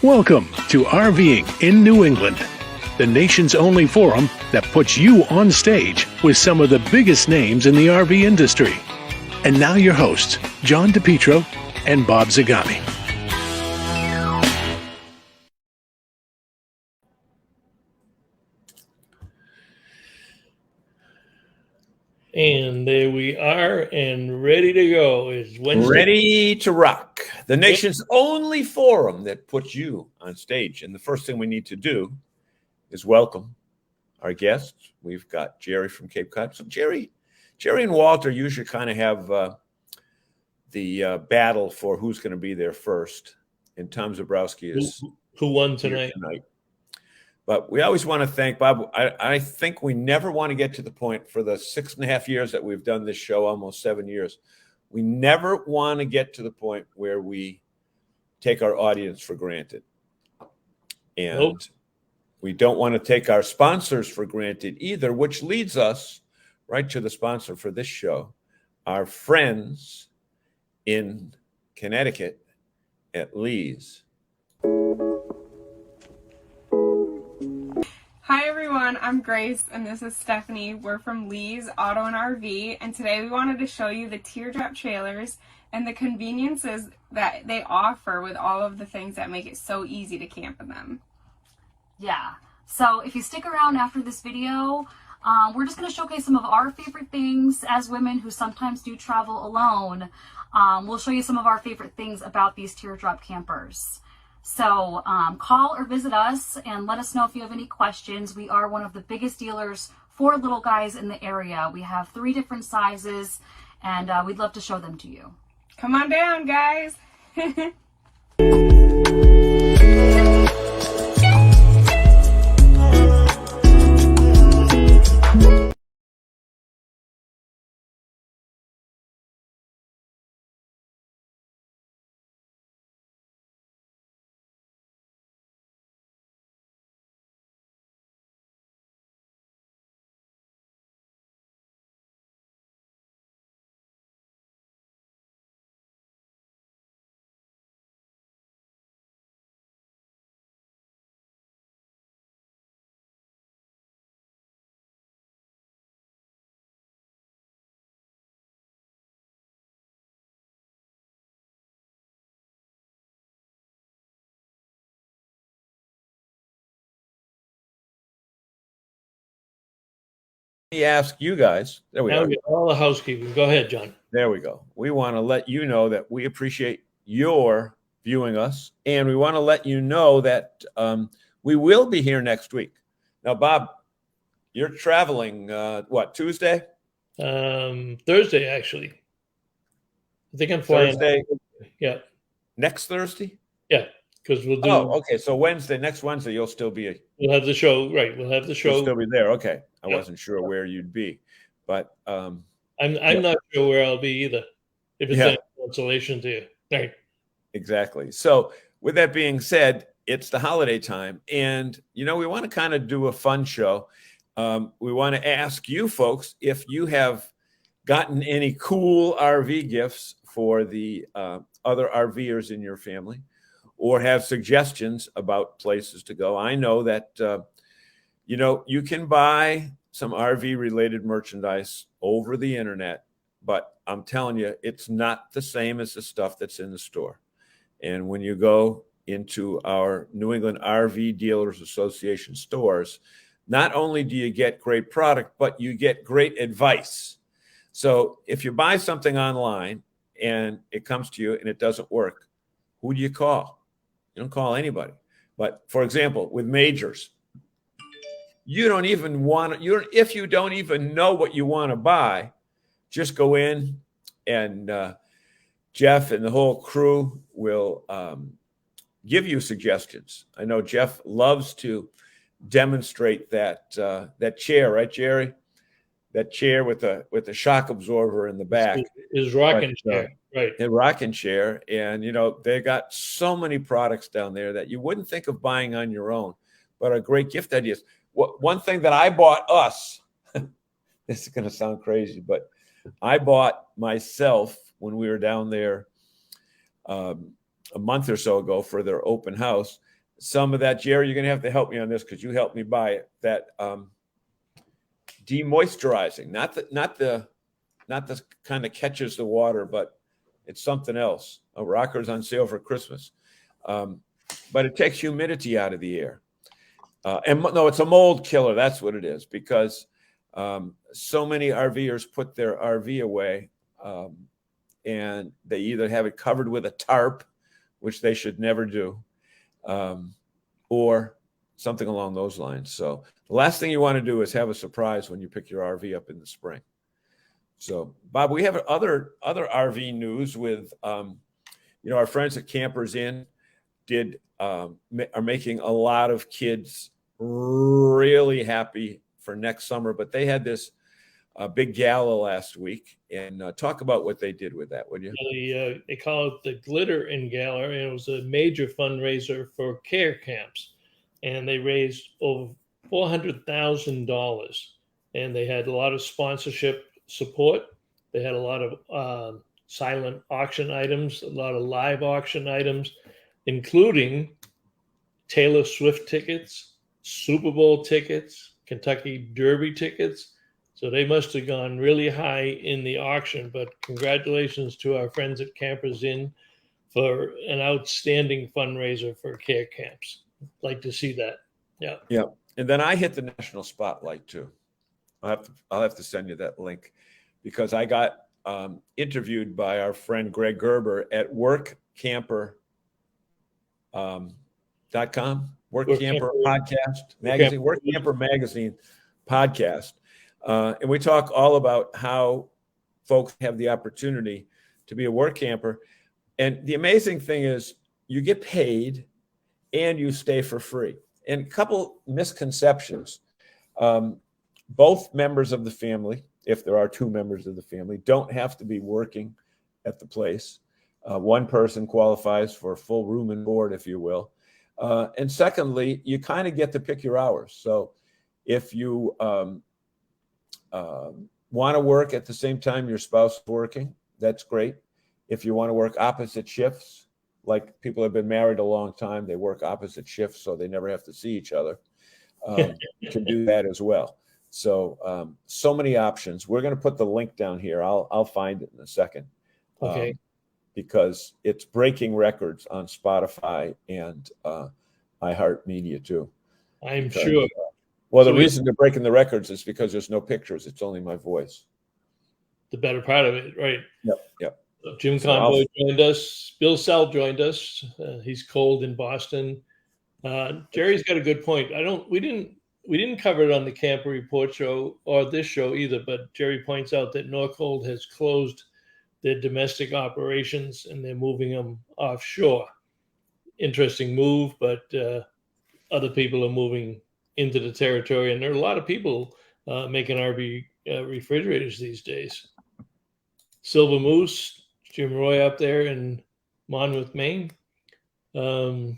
Welcome to RVing in New England, the nation's only forum that puts you on stage with some of the biggest names in the RV industry. And now your hosts, John DePietro and Bob Zagami. And there we are, and ready to go. It's Wednesday. Ready to rock. The nation's only forum that puts you on stage. And the first thing we need to do is welcome our guests. We've got Jerry from Cape Cod. So Jerry and Walter usually kind of have the battle for who's going to be there first. And Tom Zabrowski is who won tonight. But we always want to thank Bob. I think we never want to get to the point for the 6.5 years that we've done this show, almost 7 years. We never want to get to the point where we take our audience for granted. And we don't want to take our sponsors for granted either, which leads us right to the sponsor for this show, our friends in Connecticut at Lee's. Hi everyone, I'm Grace and this is Stephanie. We're from Lee's Auto and RV, and today we wanted to show you the teardrop trailers and the conveniences that they offer with all of the things that make it so easy to camp in them. Yeah, so if you stick around after this video, we're just going to showcase some of our favorite things as women who sometimes do travel alone. We'll show you some of our favorite things about these teardrop campers. So call or visit us and let us know if you have any questions. We are one of the biggest dealers for little guys in the area. We have 3 different sizes, and we'd love to show them to you. Come on down, guys. Let me ask you guys. There we Now go. we get all the housekeeping. Go ahead, John. There we go. We want to let you know that we appreciate your viewing us, and we want to let you know that we will be here next week. Now, Bob, you're traveling, Tuesday? Thursday, actually. I think I'm flying. Thursday? Yeah. Next Thursday? Yeah, because we'll do. Oh, okay. So next Wednesday, you'll still be. We'll have the show. Right. We'll have the show. You'll still be there. Okay. I Yeah. wasn't sure where you'd be, but I'm not sure where I'll be either. If it's any consolation to you. Right. Exactly. So with that being said, it's the holiday time, and we want to kind of do a fun show. We want to ask you folks if you have gotten any cool RV gifts for the other RVers in your family, or have suggestions about places to go. I know that you can buy some RV related merchandise over the internet, but I'm telling you, it's not the same as the stuff that's in the store. And when you go into our New England RV Dealers Association stores, not only do you get great product, but you get great advice. So if you buy something online and it comes to you and it doesn't work, who do you call? You don't call anybody. But for example, with majors, you don't even want to, if you don't even know what you want to buy, just go in and Jeff and the whole crew will give you suggestions. I know Jeff loves to demonstrate that chair, right, Jerry? That chair with the shock absorber in the back. His rocking chair, right? A rocking chair, and they got so many products down there that you wouldn't think of buying on your own, but are great gift ideas. One thing that I bought us, this is going to sound crazy, but I bought myself when we were down there a month or so ago for their open house. some of that. Jerry, you're going to have to help me on this because you helped me buy it. That demoisturizing, not the kind that catches the water, but it's something else. A rocker's on sale for Christmas, but it takes humidity out of the air. And no, it's a mold killer. That's what it is, because so many RVers put their RV away, and they either have it covered with a tarp, which they should never do, or something along those lines. So the last thing you want to do is have a surprise when you pick your RV up in the spring. So, Bob, we have other RV news with, our friends at Campers Inn are making a lot of kids really happy for next summer, but they had this big gala last week, and talk about what they did with that, would you? They call it the Glitter and Gala, and it was a major fundraiser for care camps, and they raised over $400,000, and they had a lot of sponsorship support. They had a lot of silent auction items, a lot of live auction items, including Taylor Swift tickets, Super Bowl tickets, Kentucky Derby tickets. So they must have gone really high in the auction, but congratulations to our friends at Campers Inn for an outstanding fundraiser for care camps. Like to see that. Yeah. Yeah. And then I hit the national spotlight too. I'll have to send you that link, because I got interviewed by our friend Greg Gerber at workcamper.com, Workcamper podcast magazine, Workcamper magazine podcast. And we talk all about how folks have the opportunity to be a work camper. And the amazing thing is you get paid and you stay for free. And a couple misconceptions. Both members of the family, if there are two members of the family, don't have to be working at the place. One person qualifies for full room and board, if you will. And secondly, you kind of get to pick your hours. So if you want to work at the same time your spouse is working, that's great. If you want to work opposite shifts, like people have been married a long time, they work opposite shifts so they never have to see each other. You can do that as well. So so many options. We're going to put the link down here. I'll find it in a second. Okay. Because it's breaking records on Spotify and iHeartMedia too. I'm sure. Well, the reason they're breaking the records is because there's no pictures. It's only my voice. The better part of it, right? Yep. Jim Conboy joined us. Bill Sell joined us. He's cold in Boston. Jerry's got a good point. We didn't cover it on the Camper Report show or this show either, but Jerry points out that Norcold has closed their domestic operations and they're moving them offshore. Interesting move, but other people are moving into the territory, and there are a lot of people making RV refrigerators these days. Silver Moose, Jim Roy up there in Monmouth, Maine. Bill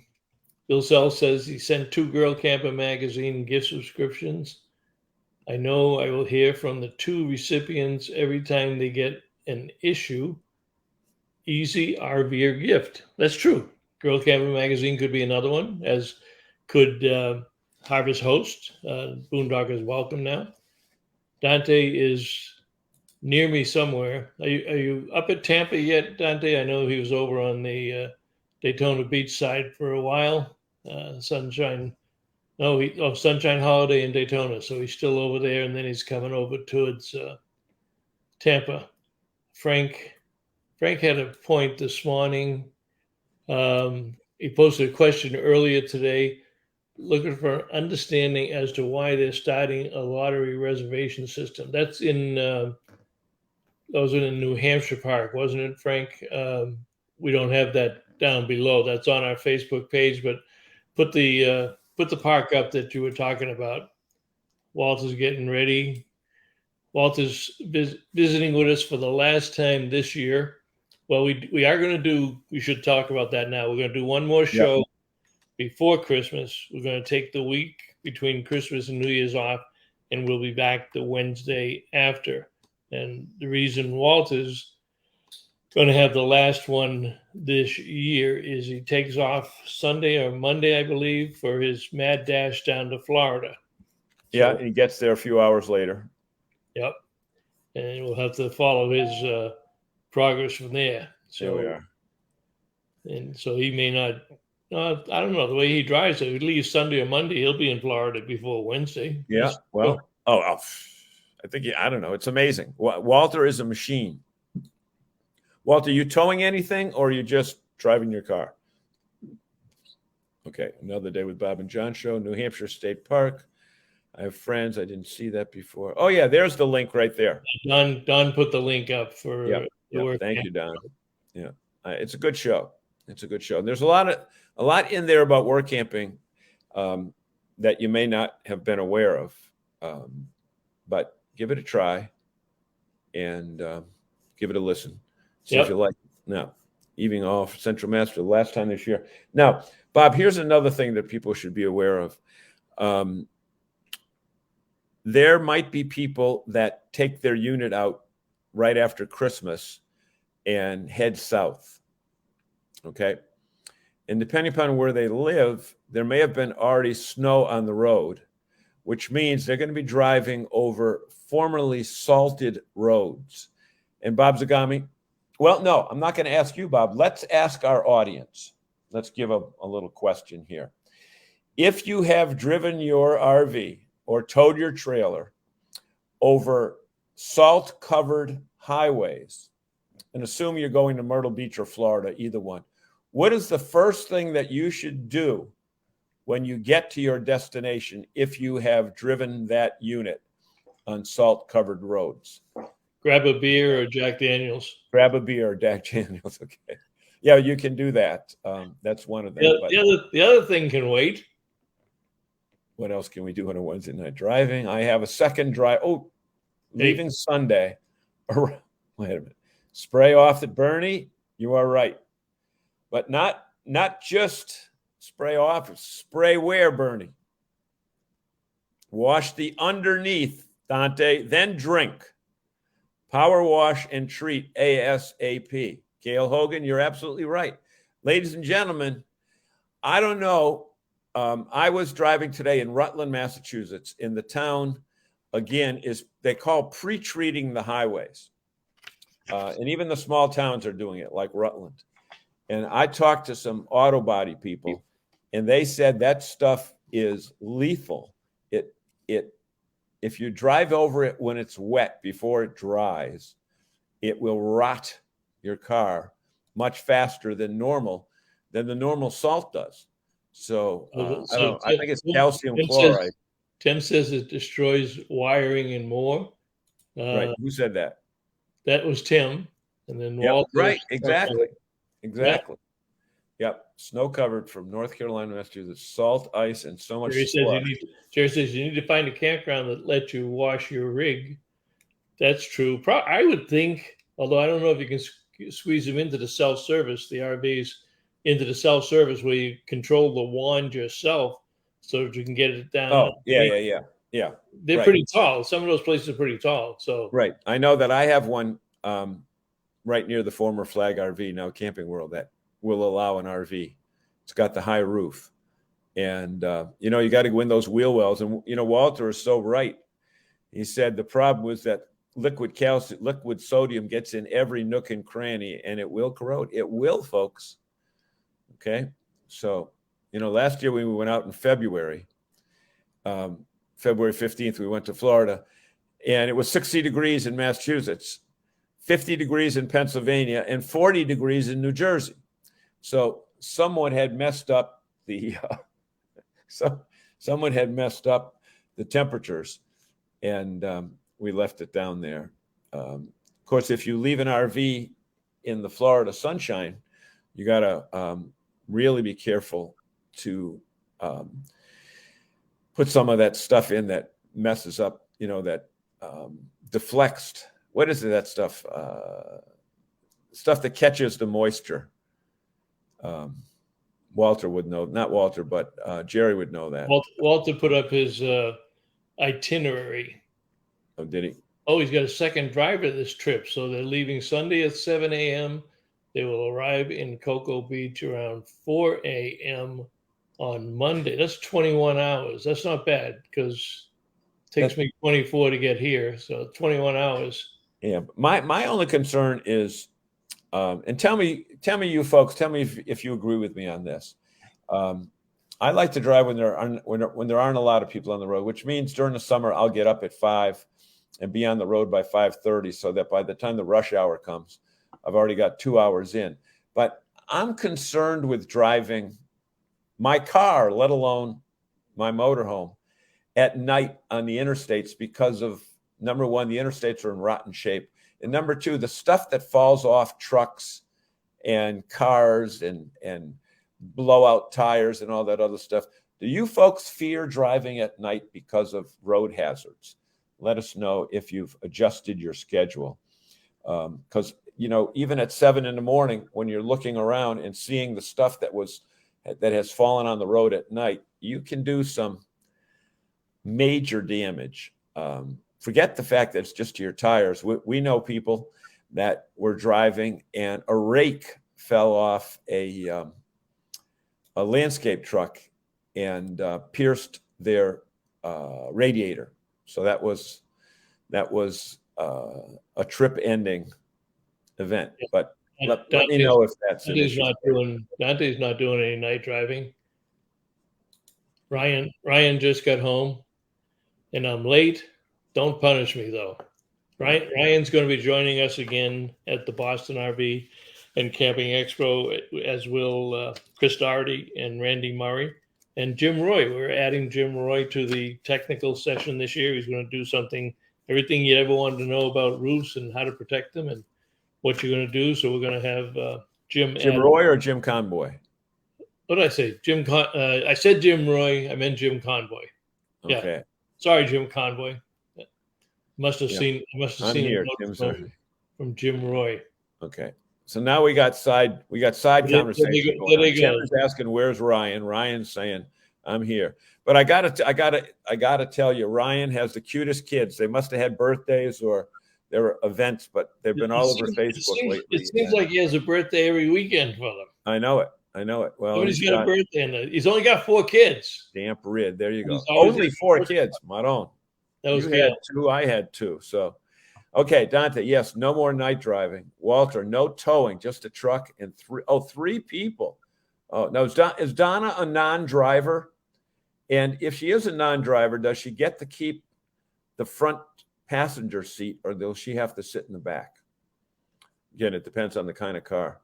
Sell says he sent 2 Girl Camper magazine gift subscriptions. I know I will hear from the 2 recipients every time they get an issue. Easy RVer gift. That's true. Girl Camper magazine could be another one, as could Harvest Host. Boondockers welcome now. Dante is near me somewhere. Are you up at Tampa yet, Dante? I know he was over on the Daytona Beach side for a while. Sunshine Holiday in Daytona. So he's still over there, and then he's coming over towards Tampa. Frank had a point this morning. He posted a question earlier today, looking for understanding as to why they're starting a lottery reservation system. That's in New Hampshire Park, wasn't it, Frank? We don't have that down below. That's on our Facebook page, but put the park up that you were talking about. Walter's getting ready. Walter's visiting with us for the last time this year. Well, we should talk about that now. We're going to do one more show before Christmas. We're going to take the week between Christmas and New Year's off, and we'll be back the Wednesday after. And the reason Walter's going to have the last one this year. Is he takes off Sunday or Monday, I believe, for his mad dash down to Florida. Yeah, and he gets there a few hours later. Yep. And we'll have to follow his progress from there. So There we are. And so he may not, I don't know, the way he drives it, he leaves Sunday or Monday, he'll be in Florida before Wednesday. Yeah, well, I think, I don't know. It's amazing. Walter is a machine. Walter, you towing anything or are you just driving your car? Okay, another day with Bob and John show, New Hampshire State Park. I have friends. I didn't see that before. Oh, yeah, there's the link right there. Don put the link up for the work. Thank you, Don. Yeah, it's a good show. It's a good show. And there's a lot in there about work camping that you may not have been aware of. But give it a try and give it a listen. See if you like it. Now, evening off Central Mass for the last time this year. Now, Bob, here's another thing that people should be aware of. There might be people that take their unit out right after Christmas and head south. Okay. And depending upon where they live, there may have been already snow on the road, which means they're going to be driving over formerly salted roads. And Bob Zagami, well, no, I'm not going to ask you, Bob. Let's ask our audience. Let's give a little question here. If you have driven your RV or towed your trailer over salt-covered highways, and assume you're going to Myrtle Beach or Florida, either one, what is the first thing that you should do when you get to your destination if you have driven that unit on salt-covered roads? Grab a beer or Jack Daniels. Grab a beer or Jack Daniels. Okay. Yeah, you can do that. That's one of them. The other thing can wait. What else can we do on a Wednesday night? Driving. I have a second drive. Oh, leaving Sunday. Wait a minute. Spray off at Bernie. You are right. But not just spray off. Spray where, Bernie? Wash the underneath, Dante, then drink. Power wash and treat ASAP. Gail Hogan, you're absolutely right. Ladies and gentlemen, I don't know. I was driving today in Rutland, Massachusetts, in the town, again, they call pre-treating the highways. And even the small towns are doing it, like Rutland. And I talked to some auto body people, and they said that stuff is lethal. If you drive over it when it's wet before it dries, it will rot your car much faster than the normal salt does. So, I think it's calcium chloride. Tim says it destroys wiring and more. Right. Who said that? That was Tim. And then Walter. Right. Exactly. Yep. Snow covered from North Carolina, Massachusetts, salt, ice, and so much. Jerry says you need to find a campground that lets you wash your rig. That's true. I would think, although I don't know if you can squeeze them into the self-service, the RVs into the self-service where you control the wand yourself so that you can get it down. Oh, yeah. They're pretty tall. Some of those places are pretty tall. So right. I know that I have one right near the former Flag RV, now Camping World, that will allow an RV. It's got the high roof. And, you got to go in those wheel wells. And, Walter is so right. He said the problem was that liquid sodium gets in every nook and cranny, and it will corrode. It will, folks. Okay. So, last year when we went out in February 15th, we went to Florida, and it was 60 degrees in Massachusetts, 50 degrees in Pennsylvania, and 40 degrees in New Jersey. So someone had messed up the temperatures, and we left it down there. Of course, if you leave an RV in the Florida sunshine, you got to really be careful to put some of that stuff in that messes up, that deflects. What is it, that stuff? Stuff that catches the moisture. Walter would know, not Walter, but Jerry would know that. Walter put up his itinerary. Oh, did he? Oh, he's got a second driver this trip. So they're leaving Sunday at 7 a.m. They will arrive in Cocoa Beach around 4 a.m. on Monday. That's 21 hours. That's not bad because it takes me 24 to get here. So 21 hours. Yeah. My only concern is, and tell me, you folks, tell me if you agree with me on this. I like to drive when there aren't a lot of people on the road, which means during the summer I'll get up at 5 and be on the road by 5:30, so that by the time the rush hour comes, I've already got 2 hours in. But I'm concerned with driving my car, let alone my motorhome, at night on the interstates because of, number one, the interstates are in rotten shape, and number two, the stuff that falls off trucks and cars and blowout tires and all that other stuff. Do you folks fear driving at night because of road hazards? Let us know if you've adjusted your schedule. Because, even at 7 in the morning, when you're looking around and seeing the stuff that has fallen on the road at night, you can do some major damage. Forget the fact that it's just to your tires. We know people that were driving and a rake fell off a landscape truck and pierced their radiator. So that was a trip-ending event. But let me know if that's an issue. Dante's not doing any night driving. Ryan just got home, and I'm late. Don't punish me though. Ryan's going to be joining us again at the Boston RV and Camping Expo, as will Chris Doherty and Randy Murray and Jim Roy. We're adding Jim Roy to the technical session this year. He's going to do everything you ever wanted to know about roofs and how to protect them and what you're going to do. So we're going to have Jim Roy or Jim Conboy? What did I say? I said Jim Roy. I meant Jim Conboy. Yeah. Okay. Sorry, Jim Conboy. Must have seen here, from Jim Roy. Okay. So now we got side conversation. Tim is asking, "Where's Ryan?" Ryan's saying, "I'm here." But I gotta tell you, Ryan has the cutest kids. They must have had birthdays or there were events, but they've been all over Facebook lately. It seems like he has a birthday every weekend for them. I know it. Well, he's got a birthday, and he's only got 4 kids. Damp rid. There you go. Only 4 kids. Maron. That was you had 2. I had 2. So. Okay, Dante, yes, no more night driving. Walter, no towing, just a truck and 3 people. Oh, now is Donna a non-driver? And if she is a non-driver, does she get to keep the front passenger seat or will she have to sit in the back? Again, it depends on the kind of car.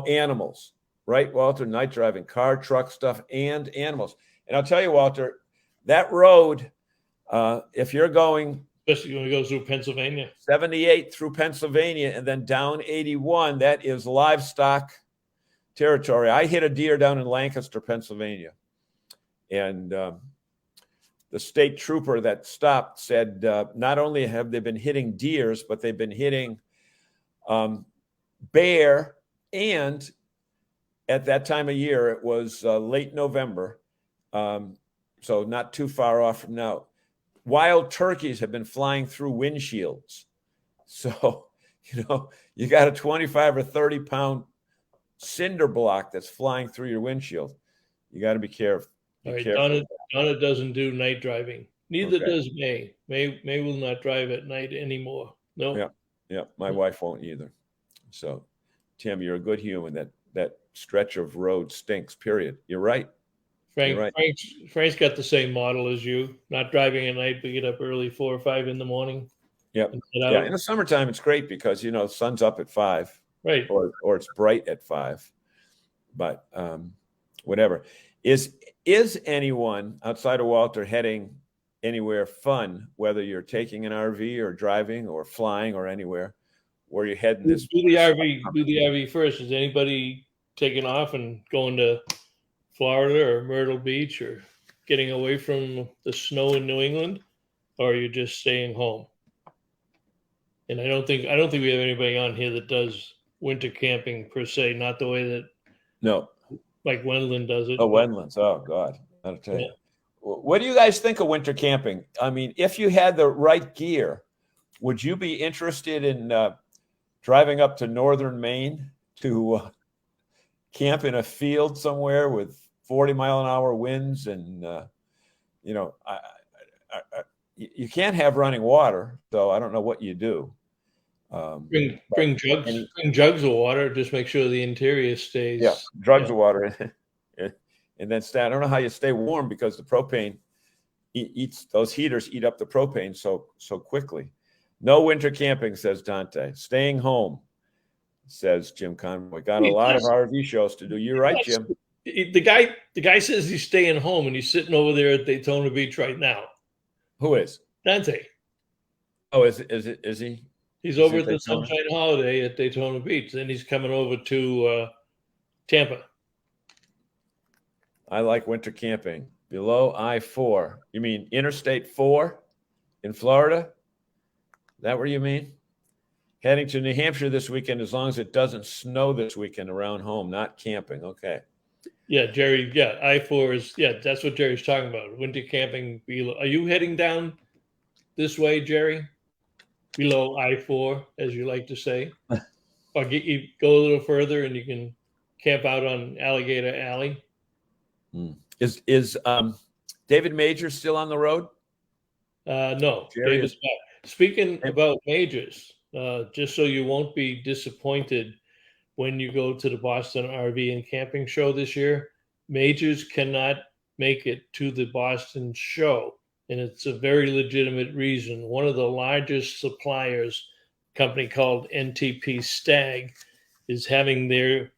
Animals, right, Walter? Night driving, car, truck stuff, and animals. And I'll tell you, Walter, that road, if you're going... Especially when we go through Pennsylvania. 78 through Pennsylvania and then down 81. That is livestock territory. I hit a deer down in Lancaster, Pennsylvania. And the state trooper that stopped said not only have they been hitting deers, but they've been hitting bear. And at that time of year, it was late November. So not too far off from now. Wild turkeys have been flying through windshields. So, you got a 25 or 30 pound cinder block that's flying through your windshield. You got to be careful. All right, Donna doesn't do night driving. Neither does May. May will not drive at night anymore. No. Yeah. My wife won't either. So, Tim, you're a good human. That stretch of road stinks, period. You're right. Frank's got the same model as you. Not driving at night, but get up early, 4 or 5 in the morning. Yep. Yeah. In the summertime, it's great because the sun's up at 5, right? Or it's bright at 5. But whatever. Is anyone outside of Walter heading anywhere fun? Whether you're taking an RV or driving or flying or anywhere, where you're heading this? Do the RV first. Is anybody taking off and going to Florida or Myrtle Beach or getting away from the snow in New England, or are you just staying home? And I don't think we have anybody on here that does winter camping per se, not the way that like Wendland does it. Oh, Wendland's. Oh God, I'll tell you. What do you guys think of winter camping? I mean, if you had the right gear, would you be interested in driving up to northern Maine to camp in a field somewhere with 40-mile-an-hour winds? And you can't have running water, so I don't know what you do. Bring jugs of water. Just make sure the interior stays. Yeah, jugs of water, and then I don't know how you stay warm because the propane those heaters eat up the propane so quickly. No winter camping, says Dante. Staying home, says Jim Conroy. Got a lot of RV shows to do. You're right, Jim. The guy says he's staying home, and he's sitting over there at Daytona Beach right now. Who is? Dante. Oh, is he? He's over at the Sunshine Holiday at Daytona Beach. Then he's coming over to Tampa. I like winter camping. Below I-4. You mean Interstate 4 in Florida? Is that where you mean? Heading to New Hampshire this weekend as long as it doesn't snow this weekend around home, not camping. Okay. Yeah, Jerry. Yeah, I-4 is, that's what Jerry's talking about. Winter camping. Are you heading down this way, Jerry? Below I-4, as you like to say? Or you go a little further and you can camp out on Alligator Alley? Is David Major still on the road? No, David's back. Speaking about majors, just so you won't be disappointed when you go to the Boston RV and Camping Show this year, majors cannot make it to the Boston show. And it's a very legitimate reason. One of the largest suppliers, a company called NTP Stag, is having their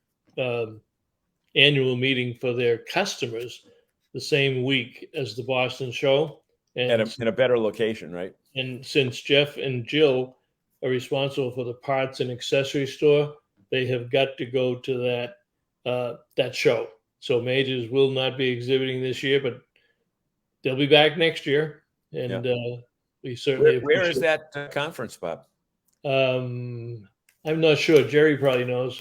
annual meeting for their customers the same week as the Boston show. And in a better location, right? And since Jeff and Jill are responsible for the parts and accessory store, they have got to go to that show. So majors will not be exhibiting this year, but they'll be back next year. And we certainly where is that conference, Bob? I'm not sure. Jerry probably knows.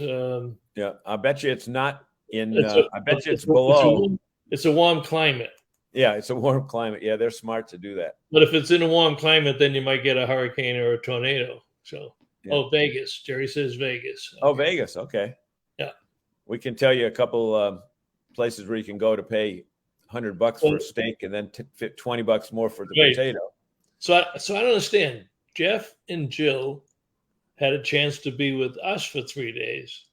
Yeah, I bet you it's not in. I bet you it's below. It's a warm climate. Yeah, it's a warm climate. Yeah, they're smart to do that. But if it's in a warm climate, then you might get a hurricane or a tornado. So, Vegas. Jerry says Vegas. Okay. Oh, Vegas. Okay. Yeah. We can tell you a couple places where you can go to pay $100 for a steak and then fit $20 more for the potato. So I don't understand. Jeff and Jill had a chance to be with us for 3 days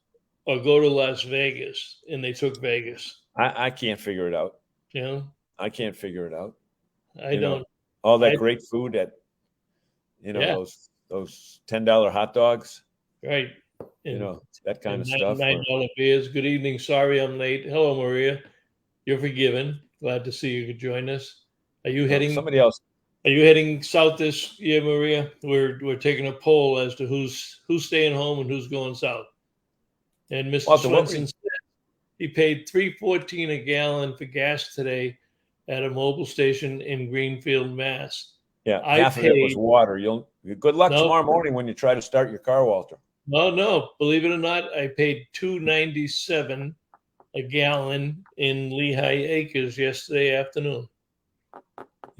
or go to Las Vegas, and they took Vegas. I can't figure it out. You know? I can't figure it out. I don't. All that great food at, those $10 hot dogs. Right. That kind of stuff. $9 beers. Good evening. Sorry I'm late. Hello, Maria. You're forgiven. Glad to see you could join us. Are you heading? Somebody else. Are you heading south this year, Maria? We're taking a poll as to who's staying home and who's going south. And Mr. Swenson said he paid $3.14 a gallon for gas today at a mobile station in Greenfield, Mass. Yeah, half of it was water. Good luck tomorrow morning when you try to start your car, Walter. No. Believe it or not, I paid $2.97 a gallon in Lehigh Acres yesterday afternoon.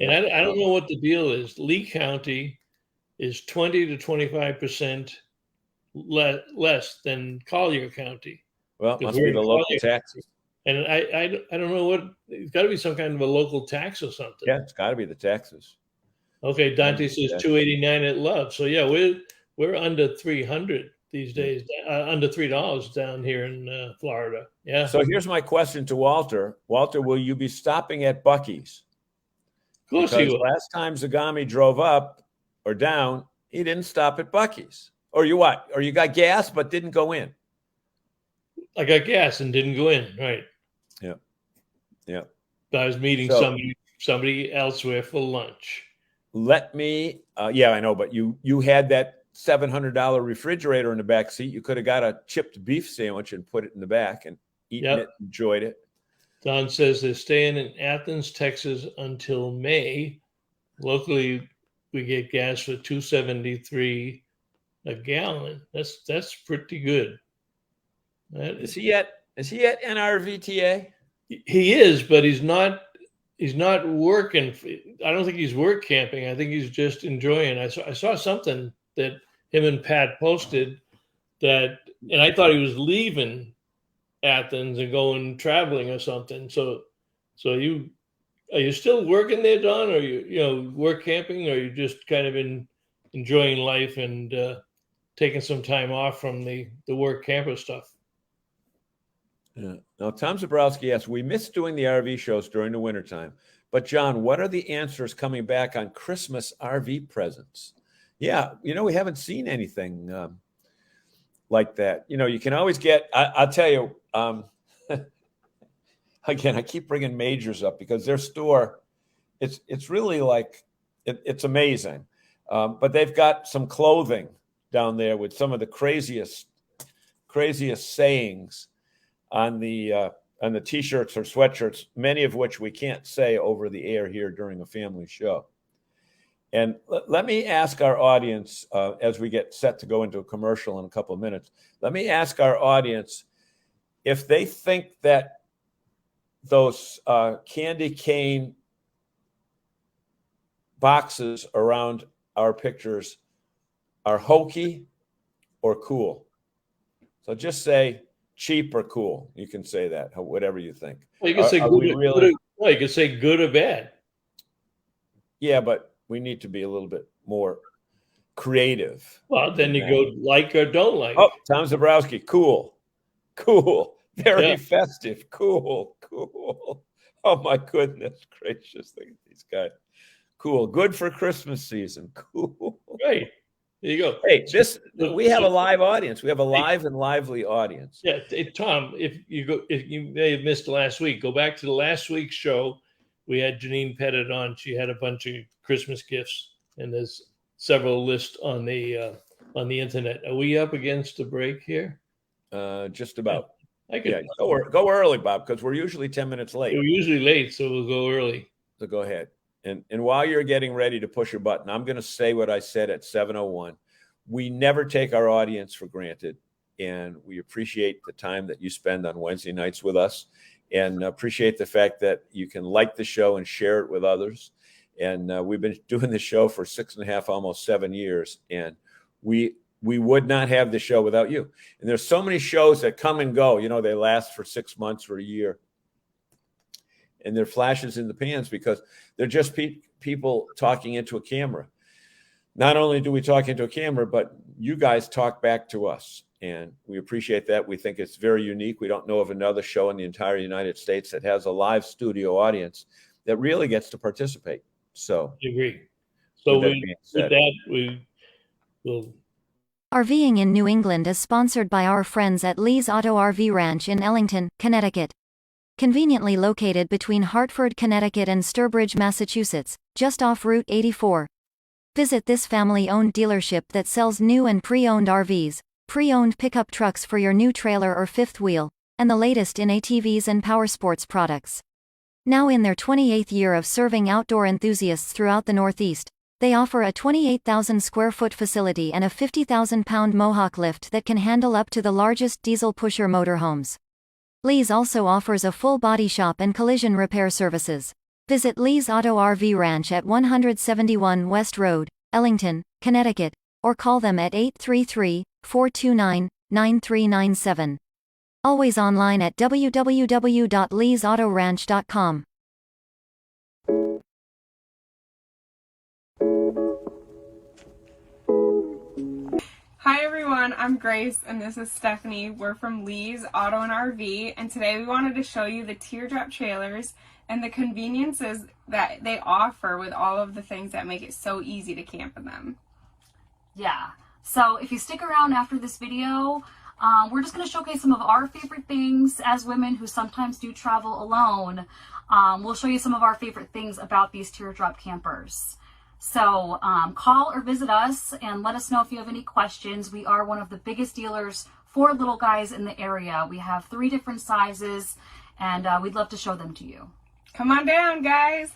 And I don't know what the deal is. Lee County is 20 to 25% less than Collier County. Well, it must be the local taxes. And I don't know what, it's got to be some kind of a local tax or something. Yeah, it's got to be the taxes. Okay, Dante says $2.89 at Love. So yeah, we're under 300 these days, under $3 down here in Florida. Yeah. So here's my question to Walter. Walter, will you be stopping at Buc-ee's? Of course he will. Last time Zagami drove up or down, he didn't stop at Buc-ee's. Or you what? Or you got gas but didn't go in? I got gas and didn't go in. Right. Yeah. Yeah. I was meeting somebody elsewhere for lunch. Let me. I know, but you had that $700 refrigerator in the back seat. You could have got a chipped beef sandwich and put it in the back and eaten it, enjoyed it. Don says they're staying in Athens, Texas until May. Locally, we get gas for $2.73 a gallon. That's pretty good. Is he at NRVTA? He is, but he's not he's not working. I don't think he's work camping. I think he's just enjoying. I saw something that him and Pat posted that, and I thought he was leaving Athens and going traveling or something. So are you still working there, Don? Or you work camping, or are you just kind of enjoying life and taking some time off from the work camper stuff? Yeah. Now, Tom Zabrowski asks, we miss doing the RV shows during the wintertime. But, John, what are the answers coming back on Christmas RV presents? Yeah, we haven't seen anything like that. You can always get, I'll tell you, again, I keep bringing Majors up because their store, it's really like, it's amazing. But they've got some clothing down there with some of the craziest sayings on the T-shirts or sweatshirts, many of which we can't say over the air here during a family show. And let me ask our audience, as we get set to go into a commercial in a couple of minutes, let me ask our audience if they think that those candy cane boxes around our pictures are hokey or cool. So just say cheap or cool. You can say that, whatever you think. Well, you can say you can say good or bad. Yeah, but we need to be a little bit more creative. Well, then you go like or don't like. Oh, Tom Zabrowski, cool. Very festive. Cool. Oh my goodness gracious! Look at these guys. Cool. Good for Christmas season. Cool. Right. There you go. Hey, we have a live audience. We have a live and lively audience. Yeah, Tom, if you may have missed last week, go back to the last week's show. We had Janine Pettit on. She had a bunch of Christmas gifts, and there's several lists on the internet. Are we up against a break here? Just about. Go early, Bob, because we're usually 10 minutes late. We're usually late, so we'll go early. So go ahead. And while you're getting ready to push your button, I'm going to say what I said at 7:01. We never take our audience for granted, and we appreciate the time that you spend on Wednesday nights with us, and appreciate the fact that you can like the show and share it with others. And we've been doing the show for 6.5, almost 7 years, and we would not have the show without you. And there's so many shows that come and go. They last for 6 months or a year. And they're flashes in the pans because they're just people talking into a camera. Not only do we talk into a camera, but you guys talk back to us. And we appreciate that. We think it's very unique. We don't know of another show in the entire United States that has a live studio audience that really gets to participate. So I agree. So with that, we will. RVing in New England is sponsored by our friends at Lee's Auto RV Ranch in Ellington, Connecticut. Conveniently located between Hartford, Connecticut and Sturbridge, Massachusetts, just off Route 84. Visit this family-owned dealership that sells new and pre-owned RVs, pre-owned pickup trucks for your new trailer or fifth wheel, and the latest in ATVs and powersports products. Now in their 28th year of serving outdoor enthusiasts throughout the Northeast, they offer a 28,000 square foot facility and a 50,000-pound Mohawk lift that can handle up to the largest diesel pusher motorhomes. Lee's also offers a full body shop and collision repair services. Visit Lee's Auto RV Ranch at 171 West Road, Ellington, Connecticut, or call them at 833-429-9397. Always online at www.leesautoranch.com. Hi everyone, I'm Grace and this is Stephanie. We're from Lee's Auto and RV, and today we wanted to show you the teardrop trailers and the conveniences that they offer with all of the things that make it so easy to camp in them. Yeah, so if you stick around after this video, we're just going to showcase some of our favorite things as women who sometimes do travel alone. We'll show you some of our favorite things about these teardrop campers. So call or visit us and let us know if you have any questions. We are one of the biggest dealers for little guys in the area. We have 3 different sizes, and we'd love to show them to you. Come on down, guys.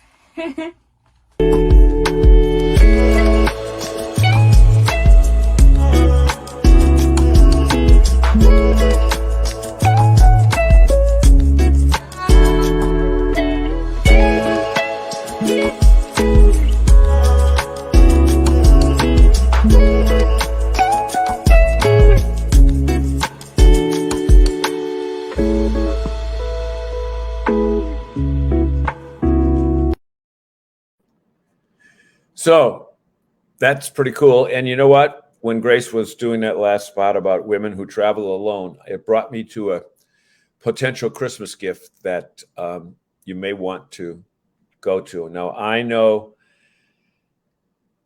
So that's pretty cool. And you know what? When Grace was doing that last spot about women who travel alone, it brought me to a potential Christmas gift that you may want to go to. Now, I know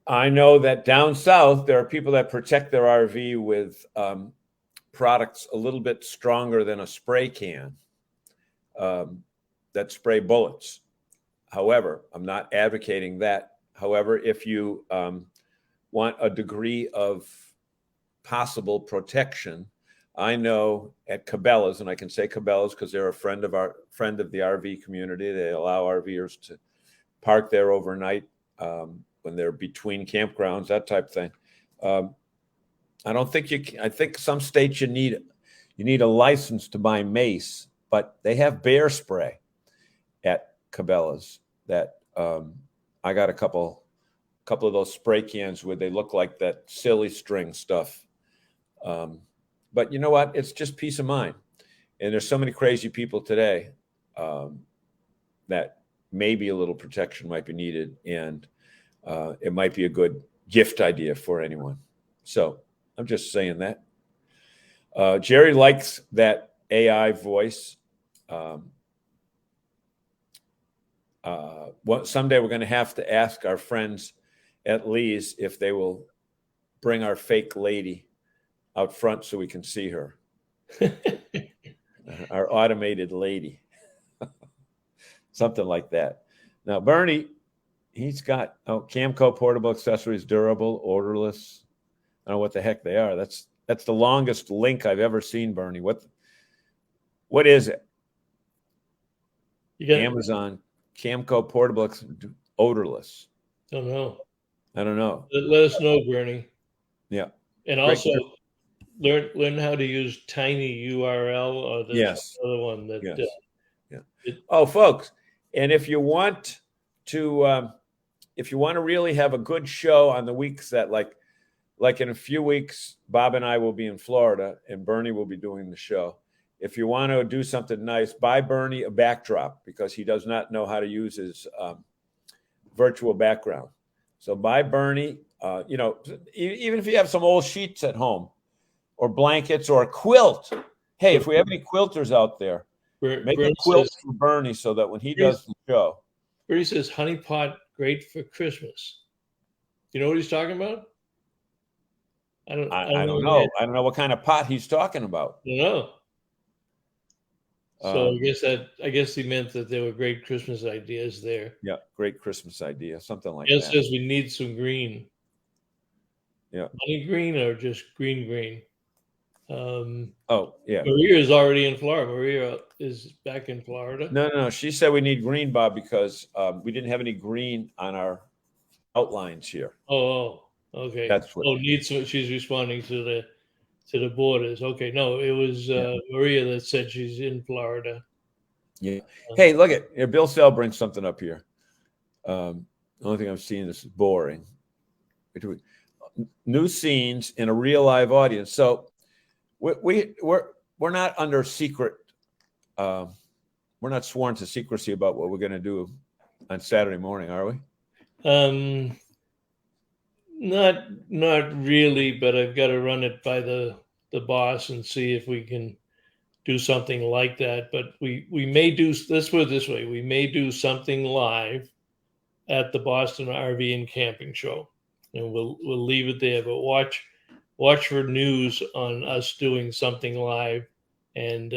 that down south, there are people that protect their RV with products a little bit stronger than a spray can that spray bullets. However, I'm not advocating that. However, if you want a degree of possible protection, I know at Cabela's, and I can say Cabela's because they're a friend of the RV community. They allow RVers to park there overnight when they're between campgrounds, that type of thing. I don't think I think some states you need a license to buy mace, but they have bear spray at Cabela's that I got a couple of those spray cans where they look like that silly string stuff. But you know what? It's just peace of mind. And there's so many crazy people today that maybe a little protection might be needed. And it might be a good gift idea for anyone. So I'm just saying that. Jerry likes that AI voice. Someday we're going to have to ask our friends at Lee's if they will bring our fake lady out front so we can see her. Our automated lady. Something like that. Now, Bernie, he's got Camco portable accessories, durable, odorless. I don't know what the heck they are. That's the longest link I've ever seen, Bernie. What is it? You got Amazon Camco portable odorless. Don't know. I don't know. Let us know, Bernie. Yeah. And Great. also learn how to use tiny URL or the other one that. Yeah. Folks, and if you want to really have a good show on the weeks that like in a few weeks, Bob and I will be in Florida and Bernie will be doing the show. If you want to do something nice, buy Bernie a backdrop because he does not know how to use his virtual background. So buy Bernie, even if you have some old sheets at home or blankets or a quilt. Hey, if we have any quilters out there, make a quilt for Bernie so that when he does the show. Bernie says honey pot great for Christmas. You know what he's talking about? I don't know. I don't know what kind of pot he's talking about. I don't know. So I guess he meant that there were great Christmas ideas there. Yeah, great Christmas idea, something like that. It says we need some green. Yeah, honey green or just green. Yeah. Maria is already in Florida. Maria is back in Florida. No. She said we need green, Bob, because we didn't have any green on our outlines here. Oh, okay. That's what. Needs. She's responding to the borders. Okay, no, it was Maria that said she's in Florida. Yeah. Hey, look at Bill Sell brings something up here. The only thing I'm seeing is boring. New scenes in a real live audience. So we're not under secret. We're not sworn to secrecy about what we're going to do on Saturday morning, are we? Not really, but I've got to run it by the boss and see if we can do something like that. But we may do, let's put it this way, we may do something live at the Boston RV and Camping Show. And we'll leave it there, but watch for news on us doing something live. And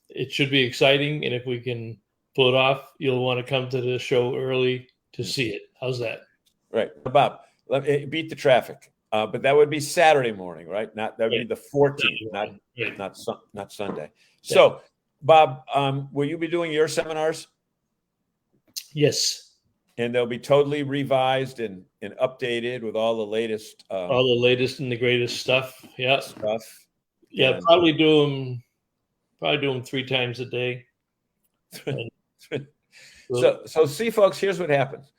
it should be exciting. And if we can pull it off, you'll want to come to the show early to see it. How's that? Right. Bob, let me beat the traffic. But that would be Saturday morning, right? That would be the 14th, not Sunday. Yeah. So, Bob, will you be doing your seminars? Yes. And they'll be totally revised and updated with all the latest. All the latest and the greatest stuff. Yeah. Yeah, and, probably do them 3 times a day. So see, folks, here's what happens.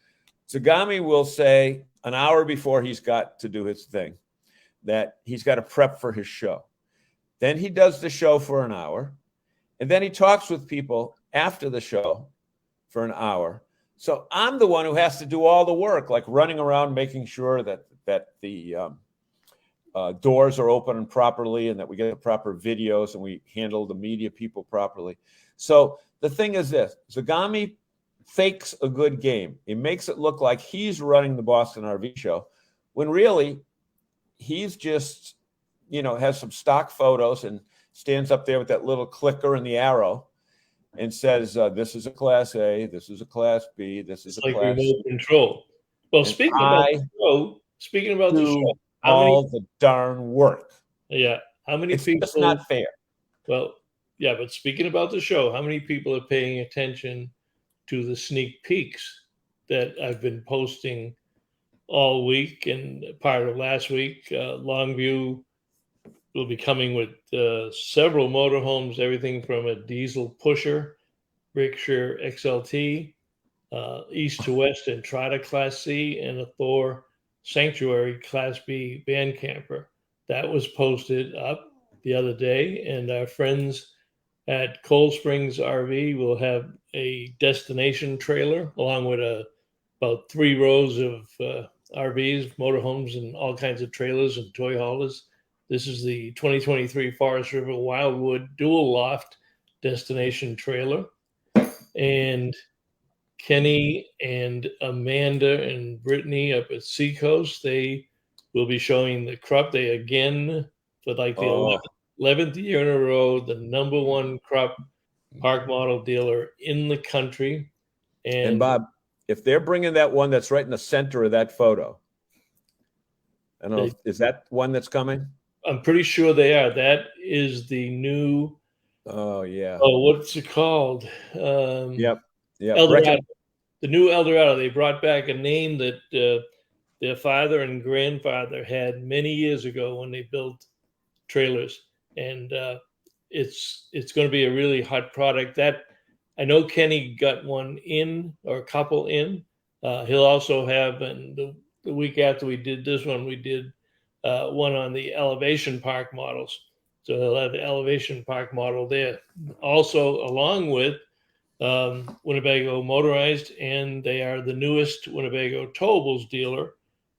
Zagami will say an hour before he's got to do his thing that he's got to prep for his show. Then he does the show for an hour. And then he talks with people after the show for an hour So I'm the one who has to do all the work, like running around making sure that the doors are open properly and that we get the proper videos and we handle the media people properly. So the thing is this, Zagami fakes a good game. He makes it look like he's running the Boston RV show when really he's just, has some stock photos and stands up there with that little clicker and the arrow and says, this is a Class A, this is a Class B, this is It's a like Class remote C. control. Well, And speaking about the show, how all many? the darn work. Yeah, how many It's people? just not fair. Well, yeah, but speaking about the show, how many people are paying attention to the sneak peeks that I've been posting all week and part of last week? Longview will be coming with several motorhomes, everything from a diesel pusher, Berkshire XLT, East to West Entrada Class C, and a Thor Sanctuary Class B van camper. That was posted up the other day, and our friends at Cold Springs RV will have a destination trailer along with about 3 rows of RVs, motorhomes, and all kinds of trailers and toy haulers. This is the 2023 Forest River Wildwood dual loft destination trailer. And Kenny and Amanda and Brittany up at Seacoast, they will be showing the Krupp. They again, for like the 11th year in a row, the #1 Krupp park model dealer in the country. And Bob, if they're bringing that one that's right in the center of that photo, I don't know, is that one that's coming? I'm pretty sure they are. That is the new. Oh yeah. Oh, what's it called? Yep. Eldorado. The new Eldorado. They brought back a name that their father and grandfather had many years ago when they built trailers, and it's going to be a really hot product. That I know Kenny got one in, or a couple in. He'll also have, and the week after we did this one, we did one on the elevation park models. So he'll have the elevation park model there. Also, along with Winnebago Motorized, and they are the newest Winnebago Towables dealer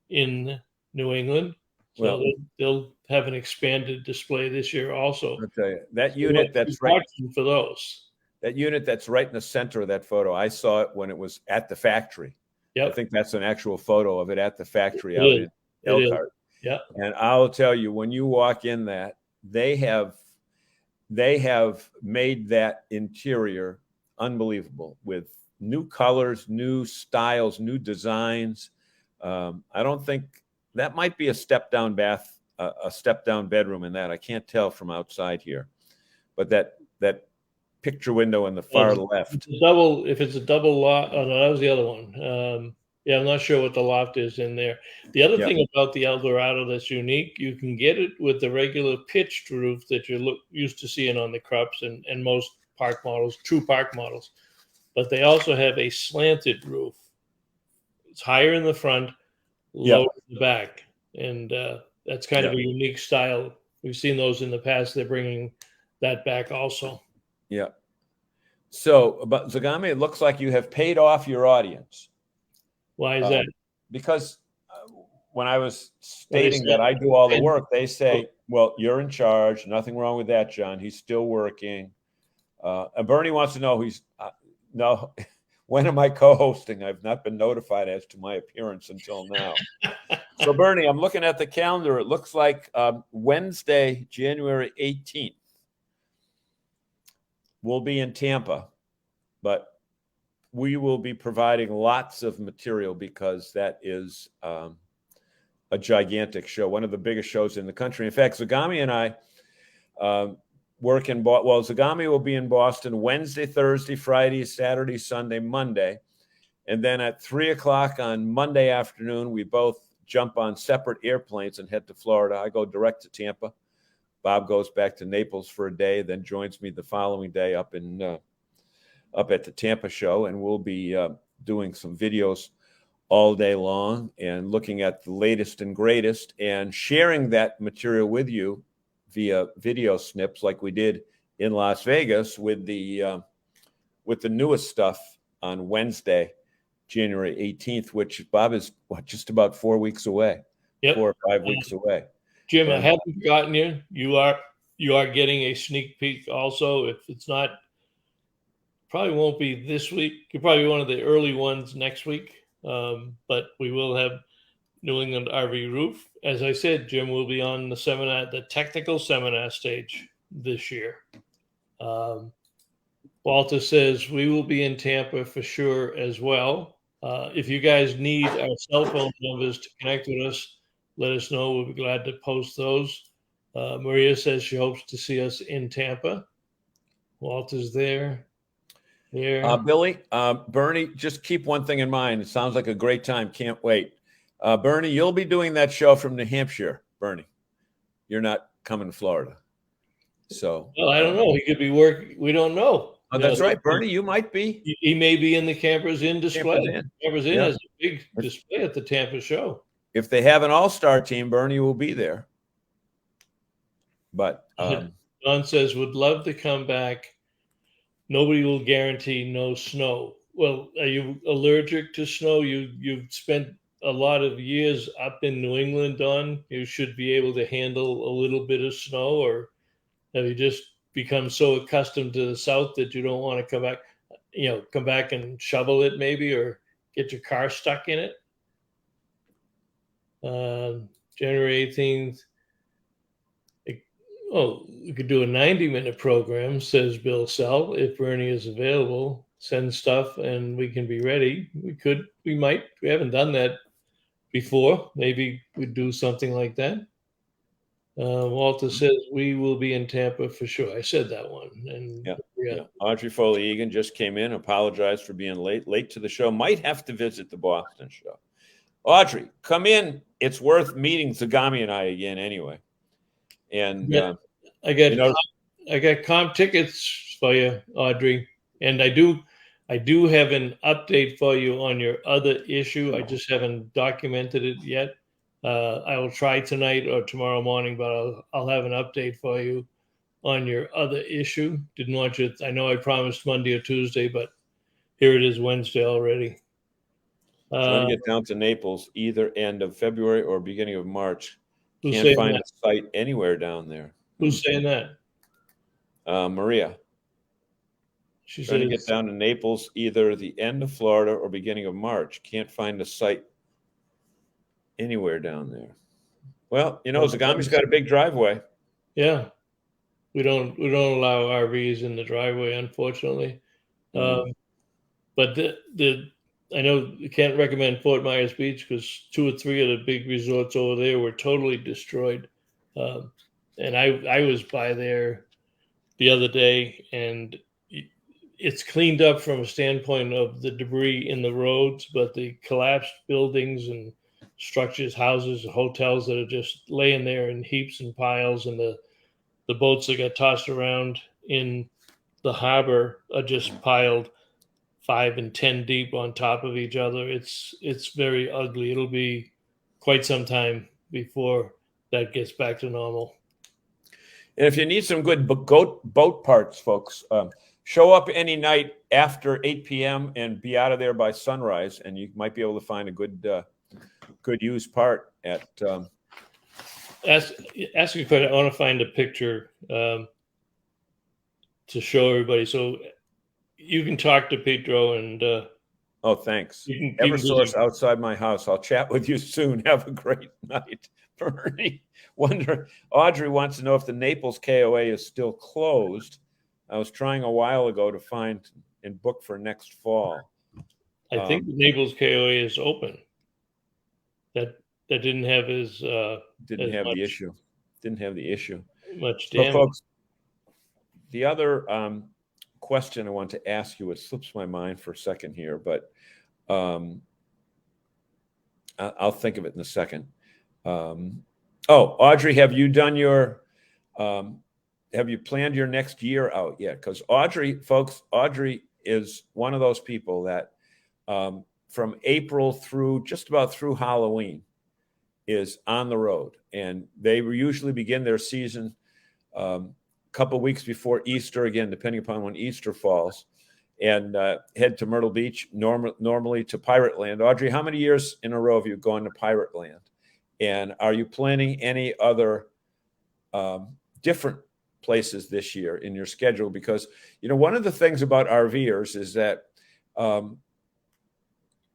in New England. So they'll have an expanded display this year also. I'll tell you, that unit that's right for those. That unit that's right in the center of that photo, I saw it when it was at the factory. Yep. I think that's an actual photo of it at the factory out in Elkhart. Yeah. And I'll tell you, when you walk in that, they have made that interior unbelievable with new colors, new styles, new designs. I don't think that might be a step down bath, a step down bedroom in that. I can't tell from outside here, but that picture window in the far left. If it's a double loft, oh no, that was the other one. Yeah, I'm not sure what the loft is in there. The other thing about the Eldorado that's unique, you can get it with the regular pitched roof that you're used to seeing on the Krupps and most park models, true park models. But they also have a slanted roof. It's higher in the front, lower in the back. And that's kind of a unique style. We've seen those in the past. They're bringing that back also. Yeah. So, but Zagami, it looks like you have paid off your audience. Why is that? Because when I was stating that I do all the work, they say, well, you're in charge. Nothing wrong with that, John. He's still working. And Bernie wants to know no, when am I co-hosting? I've not been notified as to my appearance until now. So, Bernie, I'm looking at the calendar. It looks like Wednesday, January 18th. We'll be in Tampa, but we will be providing lots of material because that is a gigantic show, one of the biggest shows in the country. In fact, Zagami and I work in Boston. Well, Zagami will be in Boston Wednesday, Thursday, Friday, Saturday, Sunday, Monday. And then at 3:00 on Monday afternoon, we both jump on separate airplanes and head to Florida. I go direct to Tampa. Bob goes back to Naples for a day, then joins me the following day up at the Tampa show, and we'll be doing some videos all day long and looking at the latest and greatest and sharing that material with you via video snips like we did in Las Vegas with the newest stuff on Wednesday January 18th, which, Bob, is just about 4 weeks away. Yep. 4 or 5 weeks away. Jim, I And- haven't forgotten you. You are getting a sneak peek also. If it's not, probably won't be this week. You're probably one of the early ones next week. But we will have New England RV Roof. As I said, Jim will be on the seminar, the technical seminar stage this year. Walter says we will be in Tampa for sure as well. If you guys need our cell phone numbers to connect with us, let us know. We'll be glad to post those. Maria says she hopes to see us in Tampa. Walter's there. Billy, Bernie, just keep one thing in mind. It sounds like a great time. Can't wait. Bernie, you'll be doing that show from New Hampshire, Bernie. You're not coming to Florida. So, well, I don't know. He could be working. We don't know. Oh, that's right, Bernie. You might be. He may be in the Campers Inn display. Campers Inn Yeah. has a big display at the Tampa show. If they have an all-star team, Bernie will be there. But Don says, would love to come back. Nobody will guarantee no snow. Well, are you allergic to snow? You've spent a lot of years up in New England, Don. You should be able to handle a little bit of snow, or have you just become so accustomed to the South that you don't want to come back and shovel it maybe, or get your car stuck in it? January 18th. We could do a 90-minute program, says Bill Sell. If Bernie is available, send stuff and we can be ready. We might. We haven't done that before. Maybe we'd do something like that. Walter says we will be in Tampa for sure. I said that one. And yeah. Audrey Foley-Egan just came in, apologized for being late to the show. Might have to visit the Boston show. Audrey, come in. It's worth meeting Zagami and I again anyway. And I got comp tickets for you, Audrey, and I do have an update for you on your other issue. I just haven't documented it yet. I will try tonight or tomorrow morning, but I'll have an update for you on your other issue. Didn't want you. I know I promised Monday or Tuesday, but here it is, Wednesday already. Trying to get down to Naples either end of February or beginning of March. Who's Can't find that? a site anywhere down there. Who's saying that? Maria. She's trying to get down to Naples either the end of Florida or beginning of March. Can't find a site anywhere down there. Well, Zagami's got a big driveway. Yeah, we don't allow RVs in the driveway, unfortunately. But I know you can't recommend Fort Myers Beach because 2 or 3 of the big resorts over there were totally destroyed. And I was by there the other day, and it's cleaned up from a standpoint of the debris in the roads, but the collapsed buildings and structures, houses, hotels that are just laying there in heaps and piles, and the boats that got tossed around in the harbor are just piled 5 and 10 deep on top of each other. It's very ugly. It'll be quite some time before that gets back to normal. And if you need some good boat parts, folks, show up any night after 8 p.m. and be out of there by sunrise, and you might be able to find a good used part at. Ask a question. I want to find a picture to show everybody. So you can talk to Pedro and. Oh, thanks. Eversource outside my house. I'll chat with you soon. Have a great night, Bernie. Audrey wants to know if the Naples KOA is still closed. I was trying a while ago to find and book for next fall. I think the Naples KOA is open. That didn't have his didn't have the issue. Didn't have the issue. Much so, damage. folks, the other question I want to ask you, it slips my mind for a second here, but I'll think of it in a second. Audrey, have you done your have you planned your next year out yet? Because Audrey is one of those people that from April through just about through Halloween is on the road, and they usually begin their season a couple of weeks before Easter, again, depending upon when Easter falls. and head to Myrtle Beach, normally to Pirate Land. Audrey, how many years in a row have you gone to Pirate Land? And are you planning any other different places this year in your schedule? Because, one of the things about RVers is that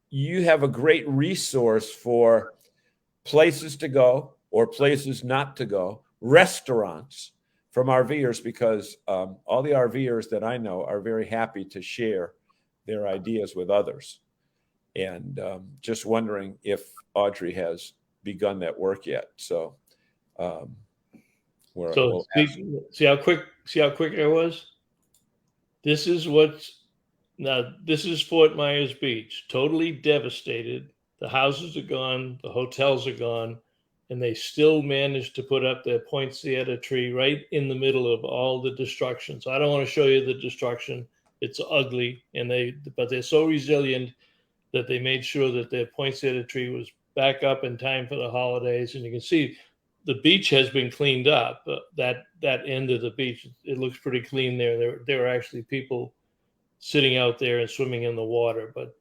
you have a great resource for places to go or places not to go, restaurants from RVers, because all the RVers that I know are very happy to share their ideas with others. And just wondering if Audrey has begun that work yet. So, see how quick I was? This is Fort Myers Beach, totally devastated. The houses are gone, the hotels are gone, and they still managed to put up their poinsettia tree right in the middle of all the destruction. So I don't want to show you the destruction. It's ugly, but they're so resilient that they made sure that their poinsettia tree was back up in time for the holidays. And you can see the beach has been cleaned up. That end of the beach, it looks pretty clean there. There are actually people sitting out there and swimming in the water, but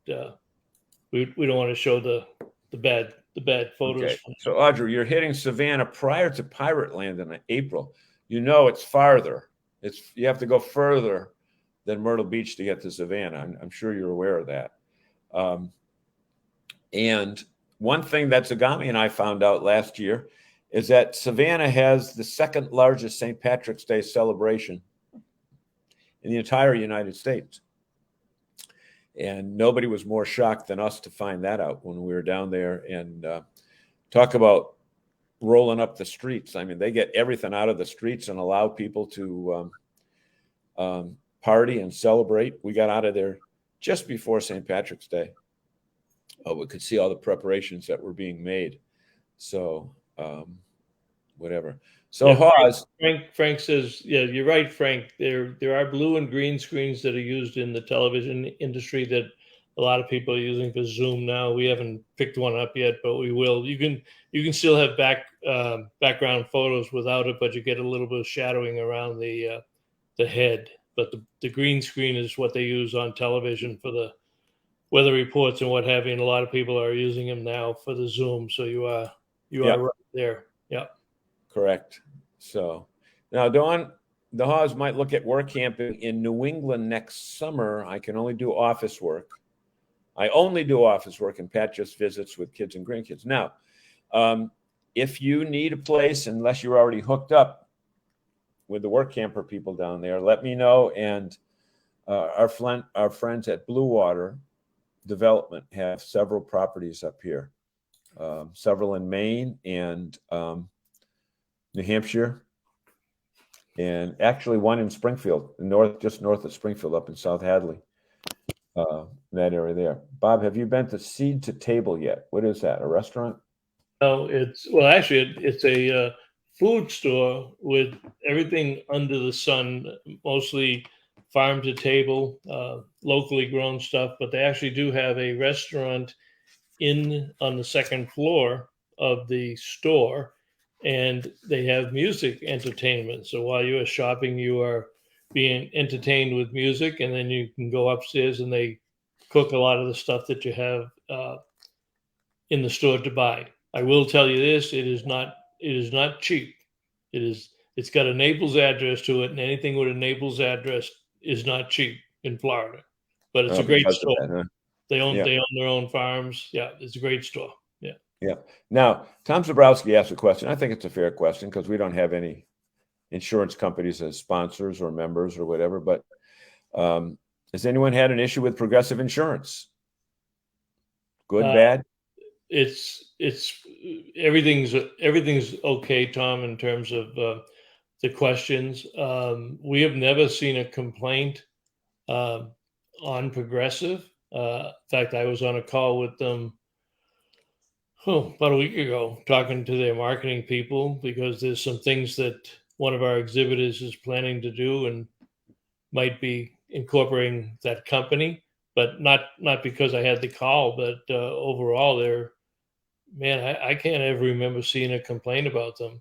we don't want to show the bad photos. Okay. So Audrey, you're hitting Savannah prior to Pirate Land in April. It's farther. You have to go further than Myrtle Beach to get to Savannah. I'm sure you're aware of that. And one thing that Zagami and I found out last year is that Savannah has the second largest St. Patrick's Day celebration in the entire United States. And nobody was more shocked than us to find that out when we were down there. And talk about rolling up the streets. I mean, they get everything out of the streets and allow people to party and celebrate. We got out of there just before St. Patrick's Day. We could see all the preparations that were being made. So whatever. So Hawes. Frank says, yeah, you're right, Frank. There are blue and green screens that are used in the television industry that a lot of people are using for Zoom now. We haven't picked one up yet, but we will. You can still have background photos without it, but you get a little bit of shadowing around the head. But the green screen is what they use on television for the weather reports and what have you. And a lot of people are using them now for the Zoom. So you are right there. Yeah. Correct. So now, Dawn, the Haws might look at work camping in New England next summer. I can only do office work. I only do office work, and Pat just visits with kids and grandkids. Now, if you need a place, unless you're already hooked up with the work camper people down there, let me know. And our friends at Blue Water Development have several properties up here, several in Maine and New Hampshire, and actually one in Springfield, just north of Springfield, up in South Hadley, that area there. Bob, have you been to Seed to Table yet? What is that? A restaurant? No, it's a food store with everything under the sun, mostly farm to table, locally grown stuff. But they actually do have a restaurant on the second floor of the store. And they have music entertainment. So while you are shopping, you are being entertained with music, and then you can go upstairs and they cook a lot of the stuff that you have in the store to buy. I will tell you this: it is not cheap. It's got a Naples address to it, and anything with a Naples address is not cheap in Florida. But it's a great store. That, huh? They own their own farms. Yeah, it's a great store. Yeah. Now, Tom Zabrowski asked a question. I think it's a fair question because we don't have any insurance companies as sponsors or members or whatever. But has anyone had an issue with Progressive Insurance? Good, bad? It's everything's okay, Tom, in terms of the questions. We have never seen a complaint on Progressive. In fact, I was on a call with them about a week ago, talking to their marketing people, because there's some things that one of our exhibitors is planning to do and might be incorporating that company, but not because I had the call, but overall, I can't ever remember seeing a complaint about them.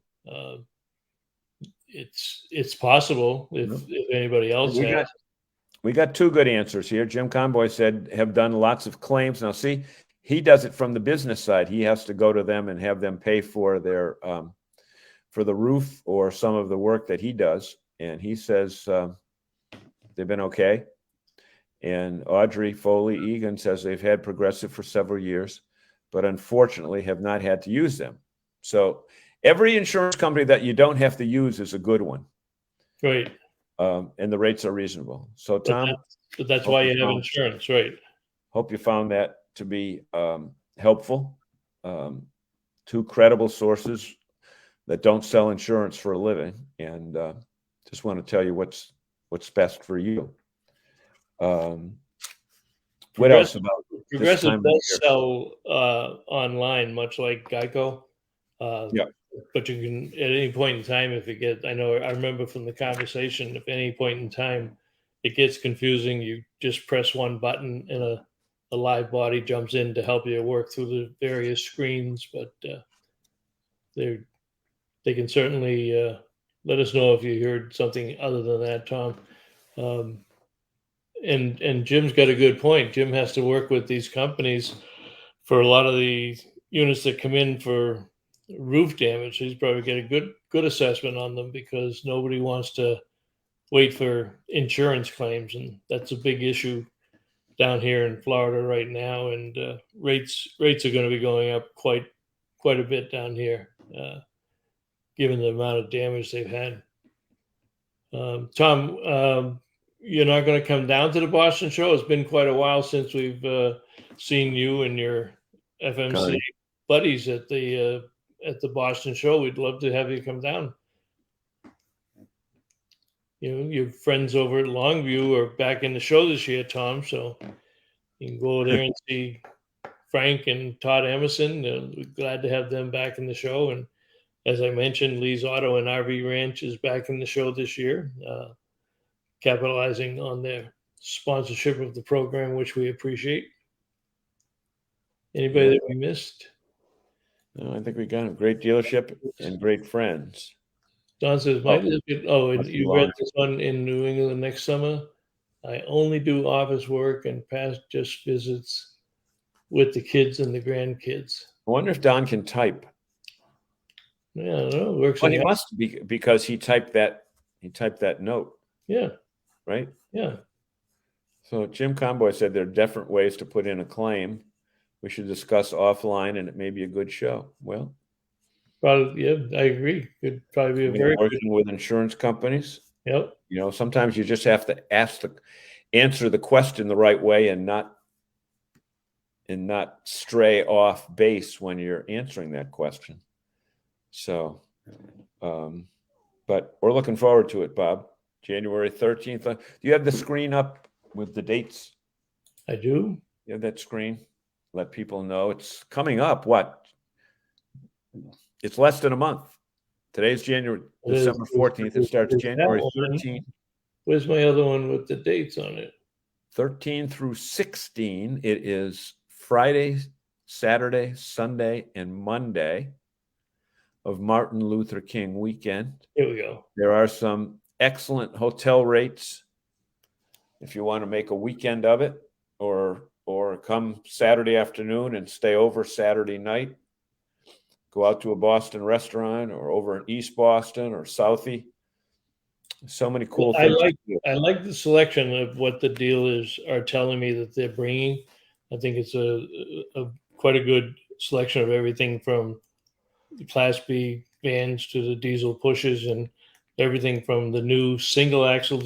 It's possible if anybody else has. we got two good answers here. Jim Conboy said have done lots of claims. Now, see, he does it from the business side. He has to go to them and have them pay for their for the roof or some of the work that he does. And he says they've been okay. And Audrey Foley Egan says they've had Progressive for several years, but unfortunately have not had to use them. So every insurance company that you don't have to use is a good one. Right. And the rates are reasonable. So, Tom, but that's why you have insurance, right? Hope you found that to be helpful. Two credible sources that don't sell insurance for a living, and just want to tell you what's best for you. What else about Progressive does sell online, much like Geico. Yeah. But you can, at any point in time, if it gets, I remember from the conversation, if any point in time it gets confusing, you just press one button and a live body jumps in to help you work through the various screens. But they can certainly let us know if you heard something other than that, Tom. And Jim's got a good point. Jim has to work with these companies for a lot of the units that come in for roof damage. He's probably get a good assessment on them because nobody wants to wait for insurance claims, and that's a big issue down here in Florida right now. And rates are going to be going up quite a bit down here, given the amount of damage they've had. Tom, you're not going to come down to the Boston show. It's been quite a while since we've seen you and your FMC buddies at the Boston show. We'd love to have you come down. Your friends over at Longview are back in the show this year, Tom, so you can go there and see Frank and Todd Emerson. We're glad to have them back in the show. And as I mentioned, Lee's Auto and RV Ranch is back in the show this year, capitalizing on their sponsorship of the program, which we appreciate. Anybody that we missed? No, I think we got a great dealership and great friends. Don says, and you read this one in New England next summer. I only do office work and past just visits with the kids and the grandkids. I wonder if Don can type. Yeah, I don't know. Works. Well, he must be because he typed that note. Yeah. Right? Yeah. So Jim Conboy said there are different ways to put in a claim. We should discuss offline, and it may be a good show. Well, probably, yeah, I agree. Could probably be working with insurance companies. Yep. Sometimes you just have to answer the question the right way and not stray off base when you're answering that question. So, but we're looking forward to it, Bob. January 13th. Do you have the screen up with the dates? I do. You have that screen? Let people know it's coming up. What? It's less than a month. Today's December 14th. It starts January 13th. Where's my other one with the dates on it? 13 through 16. It is Friday, Saturday, Sunday, and Monday of Martin Luther King weekend. Here we go. There are some excellent hotel rates if you want to make a weekend of it, or come Saturday afternoon and stay over Saturday night. Go out to a Boston restaurant or over in East Boston or Southie. So many cool things. I like the selection of what the dealers are telling me that they're bringing. I think it's a quite a good selection of everything from the Class B vans to the diesel pushes and everything from the new single axle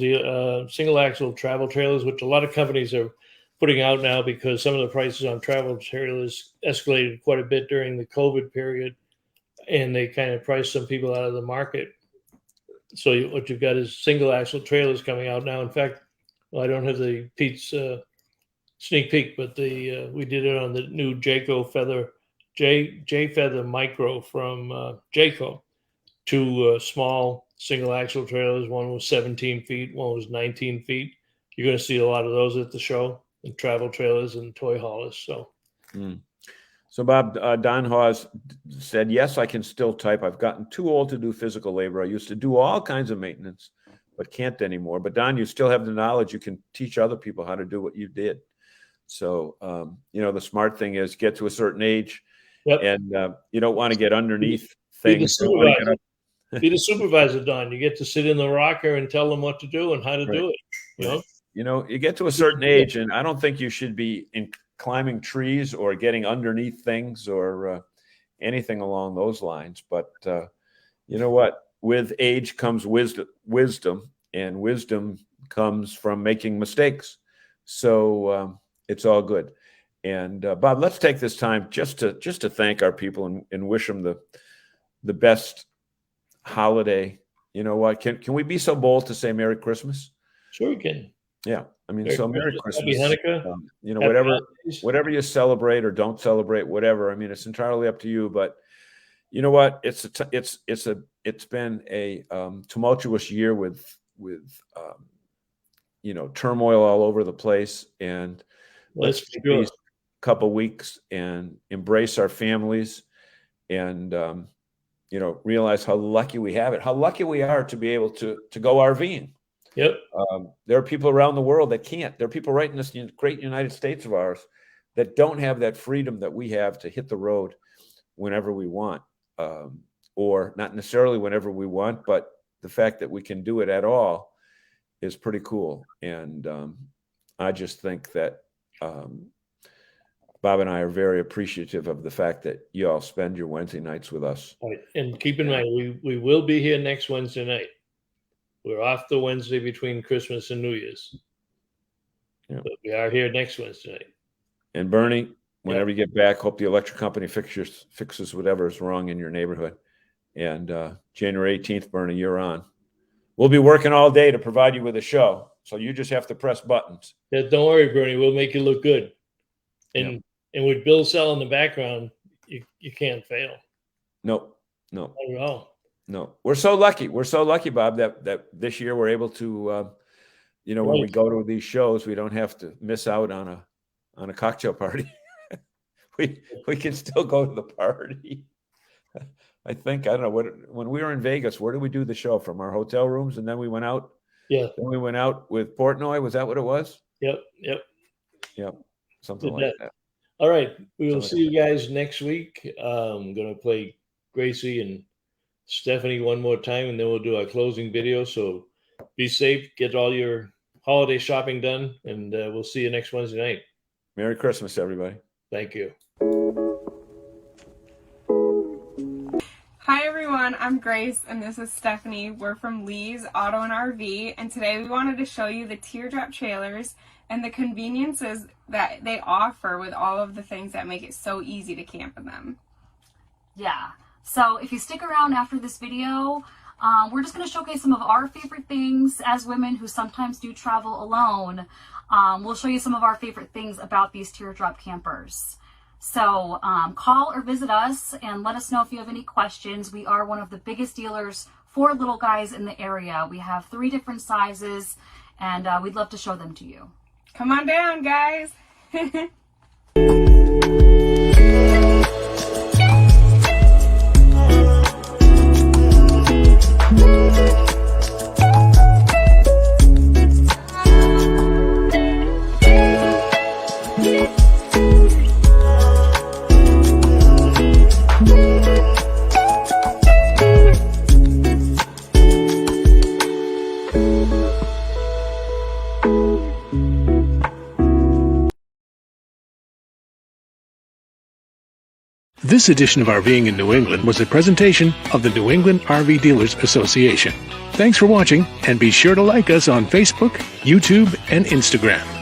travel trailers, which a lot of companies are putting out now because some of the prices on travel trailers escalated quite a bit during the COVID period, and they kind of priced some people out of the market. So what you've got is single axle trailers coming out now. In fact, I don't have the Pete's sneak peek, but we did it on the new Jayco J Feather Micro from Jayco. Two small single axle trailers. One was 17 feet, one was 19 feet. You're going to see a lot of those at the show, and travel trailers and toy haulers. So Bob, Don Hawes said, yes, I can still type. I've gotten too old to do physical labor. I used to do all kinds of maintenance, but can't anymore. But Don, you still have the knowledge. You can teach other people how to do what you did. So, the smart thing is get to a certain age, and you don't want to get underneath things. Be the supervisor, Don. You get to sit in the rocker and tell them what to do and how to do it. You get to a certain age, and I don't think you should be climbing trees or getting underneath things or anything along those lines. But you know what? With age comes wisdom, and wisdom comes from making mistakes. So it's all good. And Bob, let's take this time just to thank our people and wish them the best holiday. You know what? Can we be so bold to say Merry Christmas? Sure, we can. Yeah, I mean, Merry Christmas. Happy Hanukkah. Whatever you celebrate or don't celebrate, whatever. I mean, it's entirely up to you. But you know what? It's been a tumultuous year with turmoil all over the place. And let's take these couple weeks and embrace our families and realize how lucky we have it, how lucky we are to be able to go RVing. Yep. There are people around the world that can't. There are people right in this great United States of ours that don't have that freedom that we have to hit the road whenever we want, or not necessarily whenever we want, but the fact that we can do it at all is pretty cool. And I just think that Bob and I are very appreciative of the fact that you all spend your Wednesday nights with us. Right. And keep in mind, we will be here next Wednesday night. We're off the Wednesday between Christmas and New Year's. Yeah. But we are here next Wednesday night. And Bernie, whenever you get back, hope the electric company fixes whatever is wrong in your neighborhood. And January 18th, Bernie, you're on. We'll be working all day to provide you with a show. So you just have to press buttons. Yeah, don't worry, Bernie. We'll make you look good. And with Bill Sell in the background, you can't fail. No. Not at all. No, we're so lucky. We're so lucky, Bob, that this year we're able to, when we go to these shows, we don't have to miss out on a cocktail party. we can still go to the party. I don't know when we were in Vegas, where did we do the show from? Our hotel rooms, and then we went out. Yeah. Then we went out with Portnoy. Was that what it was? Yep. Something like that. All right, we will see you guys next week. I'm gonna play Gracie and Stephanie one more time, and then we'll do our closing video. So be safe, get all your holiday shopping done, and we'll see you next Wednesday night. Merry Christmas, everybody. Thank you. Hi everyone, I'm Grace and this is Stephanie. We're from Lee's Auto and RV, and today we wanted to show you the teardrop trailers and the conveniences that they offer with all of the things that make it so easy to camp in them. Yeah. So if you stick around after this video, we're just going to showcase some of our favorite things as women who sometimes do travel alone. We'll show you some of our favorite things about these teardrop campers. So call or visit us and let us know if you have any questions. We are one of the biggest dealers for little guys in the area. We have 3 different sizes, and we'd love to show them to you. Come on down, guys. This edition of RVing in New England was a presentation of the New England RV Dealers Association. Thanks for watching, and be sure to like us on Facebook, YouTube, and Instagram.